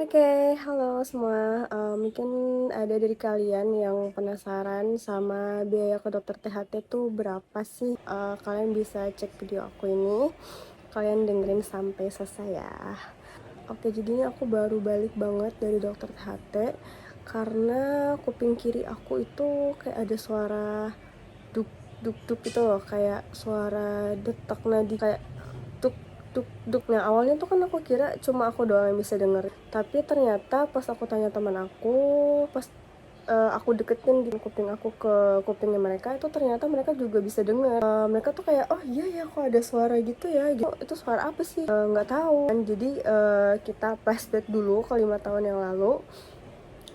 Oke, halo semua. Mungkin ada dari kalian yang penasaran sama biaya ke dokter THT tuh berapa sih? Kalian bisa cek video aku ini. Kalian dengerin sampai selesai ya. Oke, jadi ini aku baru balik banget dari dokter THT karena kuping kiri aku itu kayak ada suara duk duk duk gitu loh, kayak suara detak nadi kayak duk duk duk. Nah, awalnya tuh kan aku kira cuma aku doang yang bisa denger, tapi ternyata pas aku tanya teman aku, pas aku deketin di kuping aku ke kupingnya mereka, itu ternyata mereka juga bisa denger. Mereka tuh kayak, oh iya ya, kok ada suara gitu ya gitu. Itu suara apa sih? Nggak tahu. Jadi kita flashback dulu ke 5 tahun yang lalu.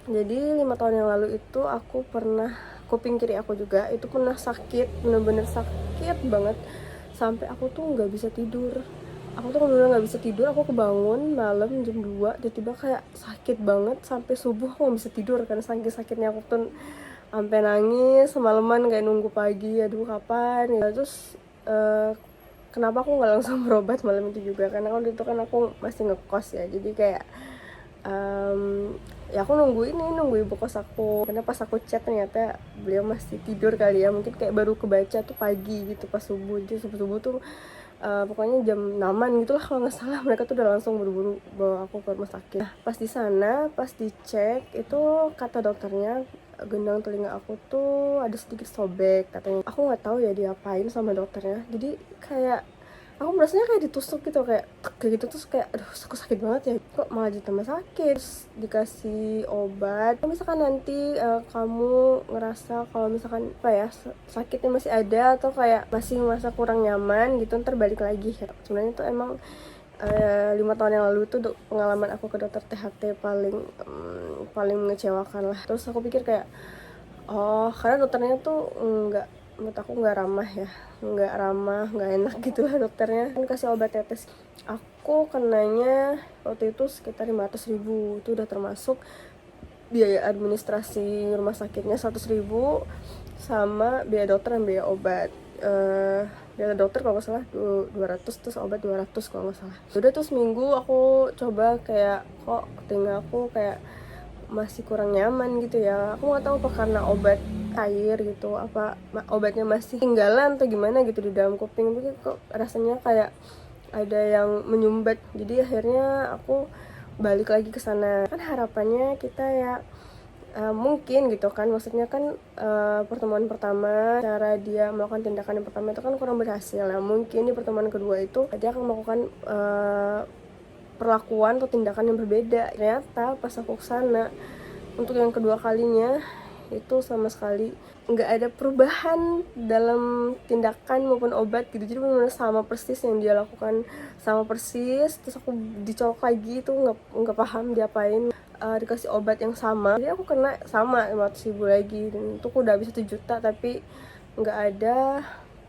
Jadi 5 tahun yang lalu itu aku pernah, kuping kiri aku juga itu pernah sakit, bener-bener sakit banget sampai aku tuh nggak bisa tidur. Aku tuh bener-bener nggak bisa tidur. Aku kebangun malam jam 2, tiba-tiba kayak sakit banget sampai subuh aku nggak bisa tidur karena saking sakitnya. Aku tuh sampai nangis semalaman kayak nunggu pagi, aduh kapan ya. Terus kenapa aku nggak langsung berobat malam itu juga, karena waktu itu kan aku masih ngekos ya, jadi kayak ya aku nunggu ibu kos aku, karena pas aku chat ternyata beliau masih tidur kali ya, mungkin kayak baru kebaca tuh pagi gitu pas subuh. Jadi subuh tuh pokoknya jam 6-an gitu lah kalau nggak salah, mereka tuh udah langsung buru-buru bawa aku ke rumah sakit. Nah, pas di sana, pas dicek itu kata dokternya gendang telinga aku tuh ada sedikit sobek katanya. Aku nggak tahu ya diapain sama dokternya, jadi kayak aku merasanya kayak ditusuk gitu, kayak gitu. Terus kayak aduh, aku sakit banget ya, kok malah jadi tambah sakit. Terus dikasih obat. Kalau misalkan nanti kamu ngerasa kalau misalkan apa ya, sakitnya masih ada atau kayak masih merasa kurang nyaman gitu, ntar balik lagi ya. Sebenarnya itu emang 5 tahun yang lalu itu pengalaman aku ke dokter THT paling mengecewakan lah. Terus aku pikir kayak, oh, karena dokternya tuh menurut aku nggak ramah ya, nggak ramah, nggak enak gitu lah dokternya. Kan kasih obat tetes, aku kenanya waktu itu sekitar 500.000. Itu udah termasuk biaya administrasi rumah sakitnya 100.000, sama biaya dokter dan biaya obat. Biaya dokter kalau nggak salah 200, terus obat 200 kalau nggak salah. Udah tuh seminggu aku coba, kayak kok telinga aku kayak masih kurang nyaman gitu ya. Aku nggak tahu apa karena obat air gitu, apa obatnya masih tinggalan atau gimana gitu di dalam kuping. Tapi kok rasanya kayak ada yang menyumbat. Jadi akhirnya aku balik lagi ke sana. Kan harapannya kita ya mungkin gitu kan, maksudnya kan pertemuan pertama cara dia melakukan tindakan yang pertama itu kan kurang berhasil. Nah, mungkin di pertemuan kedua itu dia akan melakukan perlakuan atau tindakan yang berbeda. Ternyata pas aku kesana untuk yang kedua kalinya itu sama sekali nggak ada perubahan dalam tindakan maupun obat gitu. Jadi benar-benar sama persis yang dia lakukan, sama persis. Terus aku dicolok lagi, itu nggak paham diapain. Dikasih obat yang sama, jadi aku kena sama 500.000 lagi, dan itu aku udah habis 1 juta tapi nggak ada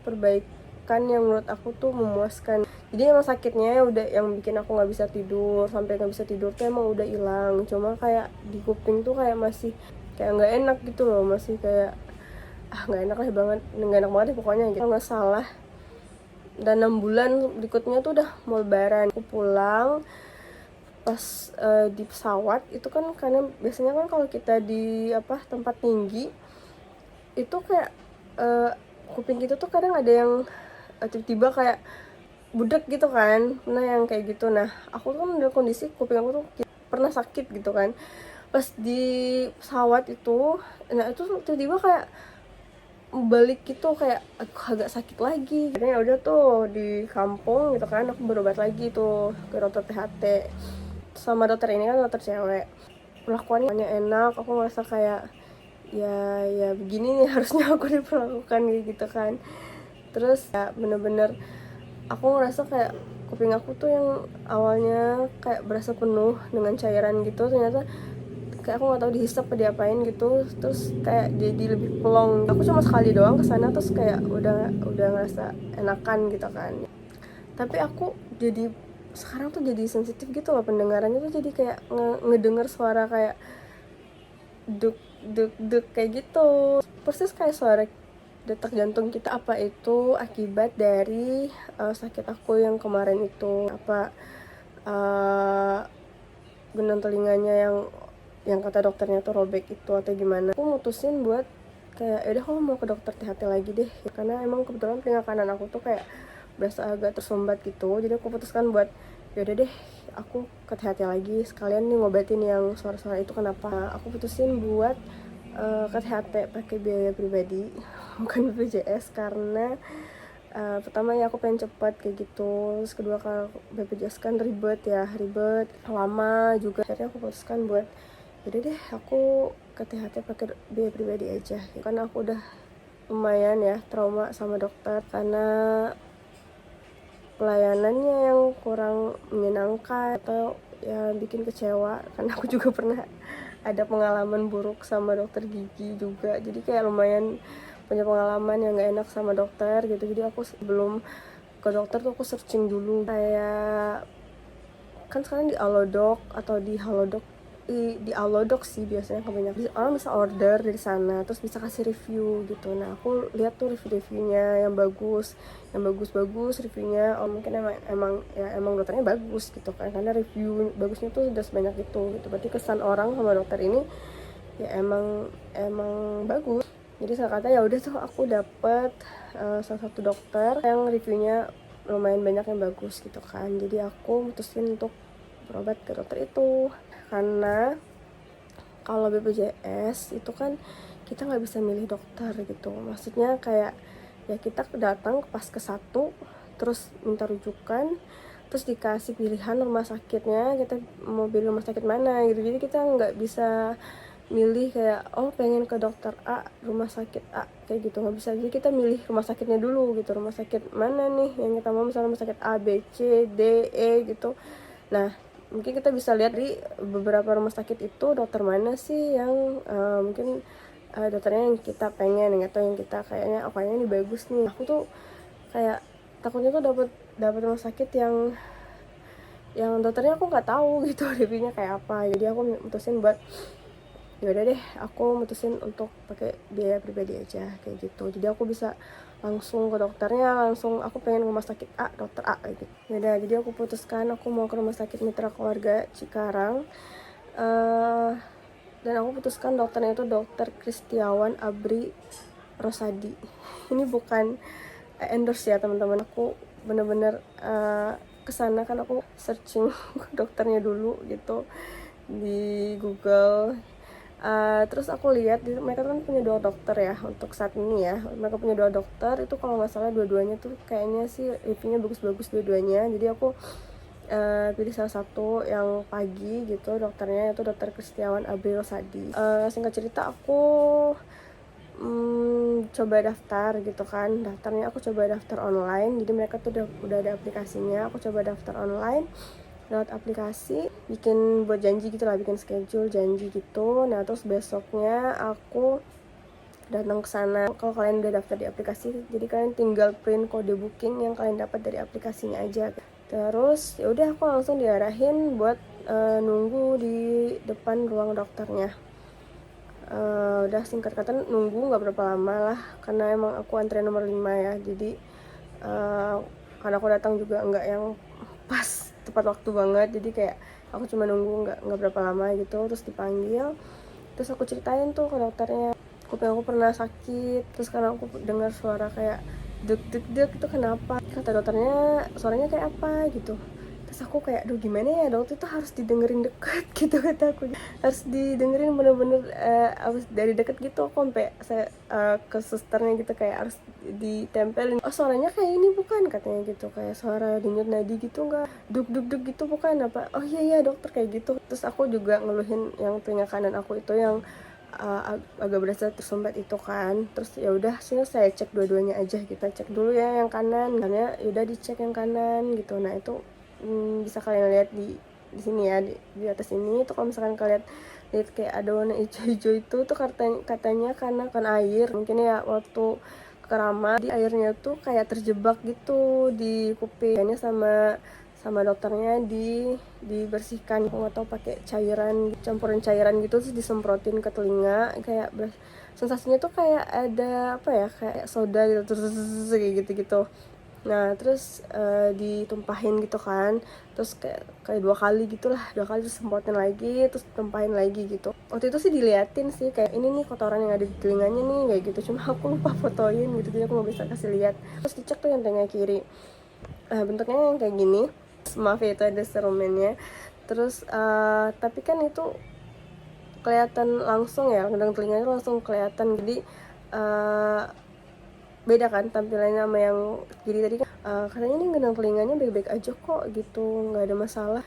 perbaikan yang menurut aku tuh memuaskan. Jadi emang sakitnya udah yang bikin aku nggak bisa tidur, sampai nggak bisa tidur tuh emang udah hilang. Cuma kayak di kuping tuh kayak masih kayak nggak enak gitu loh, masih kayak nggak enak lah banget, nggak enak banget ya pokoknya gitu. Nggak salah, dan 6 bulan berikutnya tuh udah mau lebaran. Aku pulang pas di pesawat itu kan, karena biasanya kan kalau kita di tempat tinggi itu kayak kuping kita tuh kadang ada yang tiba-tiba kayak budek gitu kan. Nah, yang kayak gitu. Nah, aku tuh kan udah kondisi kuping aku tuh pernah sakit gitu kan. Pas di pesawat itu, nah itu tiba-tiba kayak balik gitu, kayak agak sakit lagi. Akhirnya ya udah tuh di kampung gitu kan, aku berobat lagi tuh ke dokter THT. Sama dokter ini kan dokter cewek, perlakuannya enak. Aku ngerasa kayak ya begini nih harusnya aku diperlakukan gitu kan. Terus ya bener-bener aku ngerasa kayak kuping aku tuh yang awalnya kayak berasa penuh dengan cairan gitu, ternyata kayak aku nggak tahu dihisap apa diapain gitu. Terus kayak jadi lebih plong. Aku cuma sekali doang kesana, terus kayak udah ngerasa enakan gitu kan. Tapi aku jadi sekarang tuh jadi sensitif gitu loh, pendengarannya tuh jadi kayak ngedenger suara kayak duk duk duk kayak gitu, persis kayak suara detak jantung kita. Apa itu akibat dari sakit aku yang kemarin itu? Apa benang telinganya yang kata dokternya tuh robek itu atau gimana. Aku mutusin buat kayak udah aku mau ke dokter THT lagi deh, karena emang kebetulan telinga kanan aku tuh kayak berasa agak tersumbat gitu. Jadi aku putuskan buat yaudah deh aku ke THT lagi, sekalian nih ngobatin yang suara-suara itu kenapa. Aku putusin buat ke THT pakai biaya pribadi bukan BPJS, karena pertama ya aku pengen cepat kayak gitu, terus kedua kalau BPJS kan ribet lama juga. Akhirnya aku putuskan buat jadi deh aku ke THT pakai biaya pribadi aja, karena aku udah lumayan ya trauma sama dokter karena pelayanannya yang kurang menyenangkan atau ya bikin kecewa, karena aku juga pernah ada pengalaman buruk sama dokter gigi juga, jadi kayak lumayan punya pengalaman yang gak enak sama dokter gitu. Jadi aku sebelum ke dokter tuh aku searching dulu, kayak kan sekarang di Alodoc atau di Halodoc, di Alodoc sih biasanya kebanyakan orang bisa order dari sana terus bisa kasih review gitu. Nah aku lihat tuh review-reviewnya yang bagus reviewnya. Oh mungkin emang dokternya bagus gitu kan, karena review bagusnya tuh udah sebanyak itu gitu, berarti kesan orang sama dokter ini ya emang bagus. Jadi saya kata ya udah tuh aku dapet salah satu dokter yang reviewnya lumayan banyak yang bagus gitu kan. Jadi aku mutusin untuk berobat ke dokter itu, karena kalau BPJS itu kan kita nggak bisa milih dokter gitu. Maksudnya kayak ya kita datang pas ke satu terus minta rujukan, terus dikasih pilihan rumah sakitnya, kita mau pilih rumah sakit mana gitu. Jadi kita nggak bisa milih kayak oh pengen ke dokter A, rumah sakit A kayak gitu, nggak bisa. Jadi kita milih rumah sakitnya dulu gitu, rumah sakit mana nih yang kita mau, misalnya rumah sakit A, B, C, D, E gitu. Nah mungkin kita bisa lihat di beberapa rumah sakit itu dokter mana sih yang mungkin dokternya yang kita pengen atau yang kita kayaknya kayaknya ini bagus nih. Aku tuh kayak takutnya tuh dapat rumah sakit yang dokternya aku nggak tahu gitu reviewnya kayak apa. Jadi aku mutusin buat yaudah deh aku mutusin untuk pakai biaya pribadi aja kayak gitu. Jadi aku bisa langsung ke dokternya, langsung aku pengen rumah sakit A, dokter A gitu. Yaudah jadi aku putuskan aku mau ke rumah sakit Mitra Keluarga Cikarang, dan aku putuskan dokternya itu dokter Kristiawan Abri Rosadi. Ini bukan endorse ya teman-teman, aku bener-bener kesana kan aku searching dokternya dulu gitu di Google. Terus aku lihat mereka kan punya 2 dokter ya untuk saat ini ya. Mereka punya 2 dokter itu, kalau nggak salah dua-duanya tuh kayaknya sih reviewnya bagus-bagus dua-duanya. Jadi aku pilih salah satu yang pagi gitu, dokternya itu dokter Kristiawan Abri Rosadi. Singkat cerita aku coba daftar gitu kan. Daftarnya aku coba daftar online, jadi mereka tuh udah ada aplikasinya. Aku coba daftar online lewat aplikasi, buat janji gitu lah, bikin schedule janji gitu. Nah terus besoknya aku datang ke sana. Kalau kalian udah daftar di aplikasi, jadi kalian tinggal print kode booking yang kalian dapat dari aplikasinya aja. Terus ya udah aku langsung diarahin buat nunggu di depan ruang dokternya. Udah singkat kata nunggu nggak berapa lama lah, karena emang aku antrian nomor 5 ya. Jadi karena aku datang juga nggak yang pas tepat waktu banget, jadi kayak aku cuma nunggu nggak berapa lama gitu. Terus dipanggil, terus aku ceritain tuh ke dokternya aku pernah sakit, terus karena aku dengar suara kayak deg itu kenapa, kata dokternya suaranya kayak apa gitu. Terus aku kayak aduh gimana ya dok, itu harus didengerin deket gitu, kata aku harus didengerin bener-bener harus dari deket gitu. Aku sampai saya ke susternya gitu kayak harus ditempelin, oh suaranya kayak ini bukan, katanya gitu, kayak suara denyut nadi gitu, enggak duk gitu bukan apa. Oh iya dokter kayak gitu. Terus aku juga ngeluhin yang telinga kanan aku itu yang agak berasa tersumbat itu kan. Terus ya udah sini saya cek dua-duanya aja, kita cek dulu ya yang kanan, karena yaudah dicek yang kanan gitu. Nah itu bisa kalian lihat di sini ya, di atas ini tuh. Kalau misalkan kalian lihat kayak ada warna hijau-hijau itu tuh katanya karena kan air mungkin ya, waktu keramat di airnya tuh kayak terjebak gitu di kupingnya, sama dokternya dibersihkan. Aku nggak tahu pakai campuran cairan gitu, terus disemprotin ke telinga, kayak sensasinya tuh kayak ada apa ya, kayak soda gitu, terus kayak gitu Nah terus ditumpahin gitu kan, terus kayak 2 kali gitulah, 2 kali terus semprotin lagi, terus tumpahin lagi gitu. Waktu itu sih diliatin sih kayak ini nih kotoran yang ada di telinganya nih kayak gitu, cuma aku lupa fotoin gitu, jadi aku nggak bisa kasih lihat. Terus dicek tuh yang telinga kiri, bentuknya yang kayak gini, maaf ya itu ada serumennya. Terus tapi kan itu kelihatan langsung ya, gendang telinganya langsung kelihatan, jadi beda kan tampilannya sama yang kiri tadi kan. Katanya nih gendang telinganya baik-baik aja kok gitu, nggak ada masalah.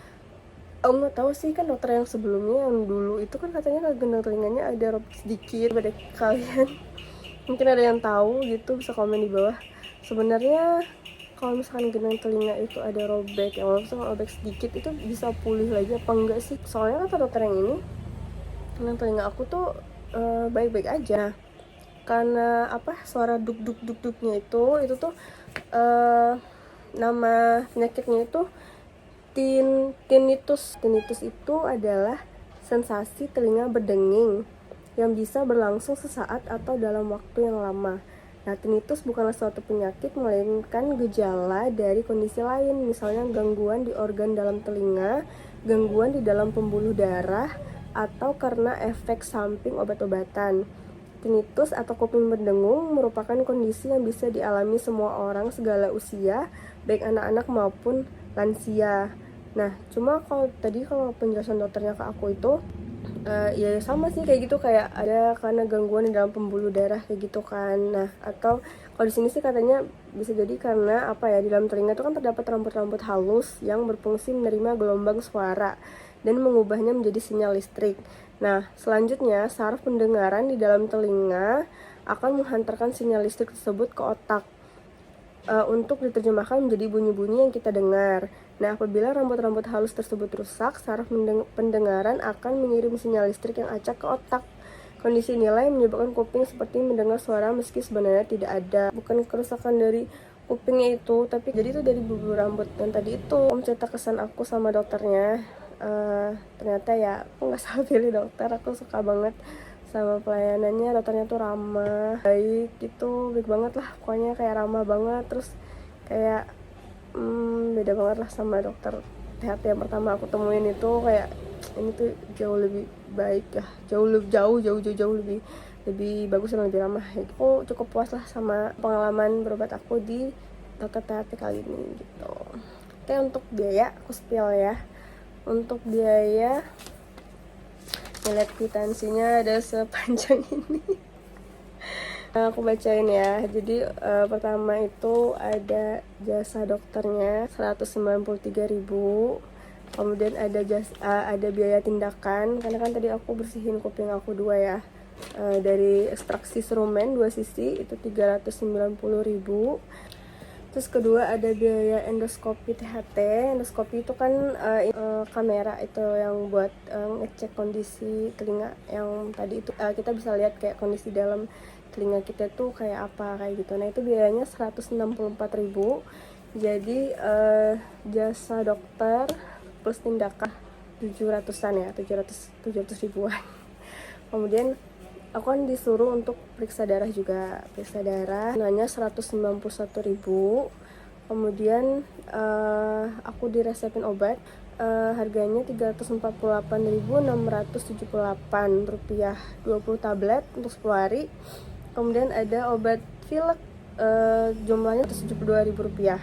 Aku nggak tahu sih, kan dokter yang sebelumnya yang dulu itu kan katanya gendang telinganya ada robek sedikit. Pada kalian mungkin ada yang tahu gitu bisa komen di bawah. Sebenarnya kalau misalkan gendang telinga itu ada robek, yang langsung robek sedikit, itu bisa pulih lagi apa enggak sih? Soalnya kata dokter yang ini, gendang telinga aku tuh baik-baik aja. Karena apa, suara duk duk duk duknya itu tuh nama penyakitnya itu tinnitus. Tinnitus itu adalah sensasi telinga berdenging yang bisa berlangsung sesaat atau dalam waktu yang lama. Nah, tinnitus bukanlah suatu penyakit, melainkan gejala dari kondisi lain, misalnya gangguan di organ dalam telinga, gangguan di dalam pembuluh darah, atau karena efek samping obat-obatan. Tinnitus atau kuping berdengung merupakan kondisi yang bisa dialami semua orang segala usia, baik anak-anak maupun lansia. Nah, cuma kalau penjelasan dokternya ke aku itu ya sama sih kayak gitu, kayak ada karena gangguan di dalam pembuluh darah kayak gitu kan. Nah, atau kalau di sini sih katanya bisa jadi karena apa ya, di dalam telinga itu kan terdapat rambut-rambut halus yang berfungsi menerima gelombang suara dan mengubahnya menjadi sinyal listrik. Nah, selanjutnya saraf pendengaran di dalam telinga akan menghantarkan sinyal listrik tersebut ke otak untuk diterjemahkan menjadi bunyi-bunyi yang kita dengar. Nah, apabila rambut-rambut halus tersebut rusak, saraf pendengaran akan mengirim sinyal listrik yang acak ke otak. Kondisi inilah yang menyebabkan kuping seperti mendengar suara meski sebenarnya tidak ada. Bukan kerusakan dari kupingnya itu, tapi jadi itu dari bulu rambut. Dan tadi itu cerita kesan aku sama dokternya, ternyata ya aku nggak salah pilih dokter. Aku suka banget sama pelayanannya, dokternya tuh ramah, baik gitu, baik banget lah pokoknya, kayak ramah banget. Terus kayak beda banget lah sama dokter THT yang pertama aku temuin itu. Kayak ini tuh jauh lebih baik ya, jauh lebih bagus dan lebih ramah ya. Aku cukup puas lah sama pengalaman berobat aku di dokter THT kali ini gitu. Oke, untuk biaya aku spill ya. Untuk biaya, ngeliat kwitansinya ada sepanjang ini. Aku bacain ya. Jadi pertama itu ada jasa dokternya 193.000. Kemudian ada biaya tindakan, karena kan tadi aku bersihin kuping aku 2 ya. Dari ekstraksi serumen 2 sisi itu 390.000. Terus kedua ada biaya endoskopi THT. Endoskopi itu kan kamera itu yang buat ngecek kondisi telinga yang tadi itu, kita bisa lihat kayak kondisi dalam telinga kita tuh kayak apa kayak gitu. Nah, itu biayanya 164.000. Jadi jasa dokter plus tindakan 700-an ya, 700 ribuan. Kemudian aku kan disuruh untuk periksa darah juga. Periksa darah nanya 191.000. Kemudian aku diresepin obat, harganya 348.678 rupiah, 20 tablet untuk 10 hari. Kemudian ada obat pilek, jumlahnya 72.000 rupiah.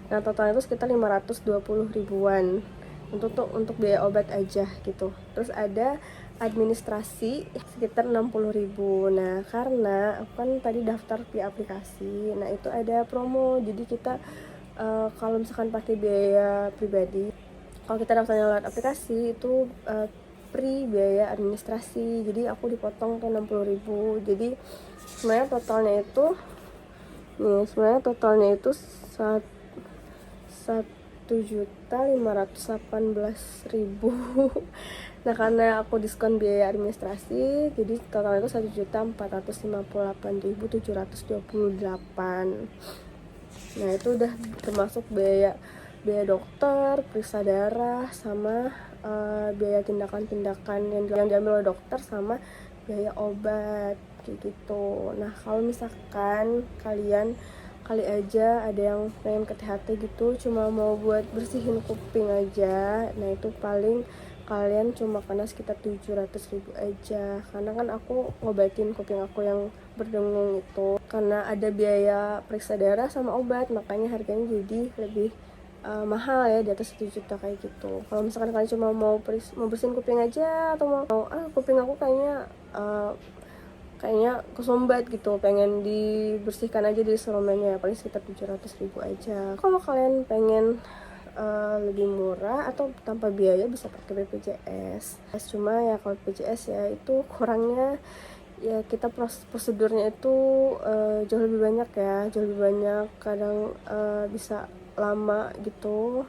Nah, totalnya itu sekitar 520 ribuan untuk biaya obat aja gitu. Terus ada administrasi sekitar 60.000. Nah, karena aku kan tadi daftar di aplikasi, nah itu ada promo. Jadi kita kalau misalkan pakai biaya pribadi, kalau kita daftarnya lewat aplikasi itu free biaya administrasi. Jadi aku dipotong tuh 60.000. Jadi sebenarnya totalnya itu 1.518.000. Nah, karena aku diskon biaya administrasi, jadi totalnya itu 1.458.728. Nah, itu udah termasuk biaya dokter, periksa darah, sama biaya tindakan-tindakan yang diambil oleh dokter, sama biaya obat kayak gitu. Nah, kalau misalkan kalian kali aja ada yang pengen ke THT gitu, cuma mau buat bersihin kuping aja. Nah itu paling kalian cuma kena sekitar 700.000 aja, karena kan aku ngobatin kuping aku yang berdengung itu karena ada biaya periksa darah sama obat, makanya harganya jadi lebih mahal ya, di atas 1 juta kayak gitu. Kalau misalkan kalian cuma mau bersihin kuping aja, atau mau kuping aku kayaknya kesumbat gitu, pengen dibersihkan aja di seromennya, paling sekitar 700.000 aja. Kalau kalian pengen lebih murah atau tanpa biaya bisa pakai BPJS. Cuma ya kalau BPJS ya itu kurangnya ya, kita prosedurnya itu jauh lebih banyak ya, jauh lebih banyak, kadang bisa lama gitu,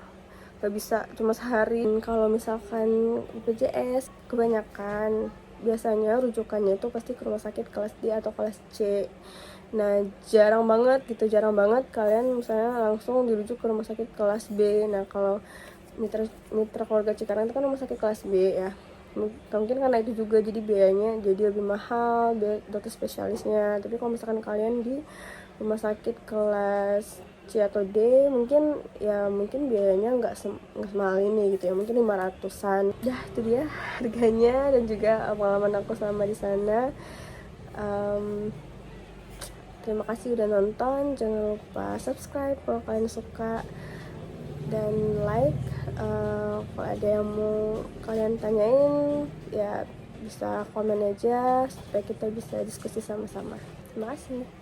gak bisa cuma sehari. Kalau misalkan BPJS kebanyakan biasanya rujukannya itu pasti ke rumah sakit kelas D atau kelas C. Nah jarang banget kalian misalnya langsung dirujuk ke rumah sakit kelas B. Nah kalau mitra keluarga Cikarang itu kan rumah sakit kelas B ya, mungkin karena itu juga jadi biayanya jadi lebih mahal, dokter spesialisnya. Tapi kalau misalkan kalian di rumah sakit kelas C atau D, mungkin biayanya nggak semahal ini gitu ya, mungkin 500-an. Dah itu dia harganya dan juga pengalaman aku selama di sana. Terima kasih udah nonton, jangan lupa subscribe kalau kalian suka, dan like. Kalau ada yang mau kalian tanyain ya bisa komen aja supaya kita bisa diskusi sama-sama. Terima kasih.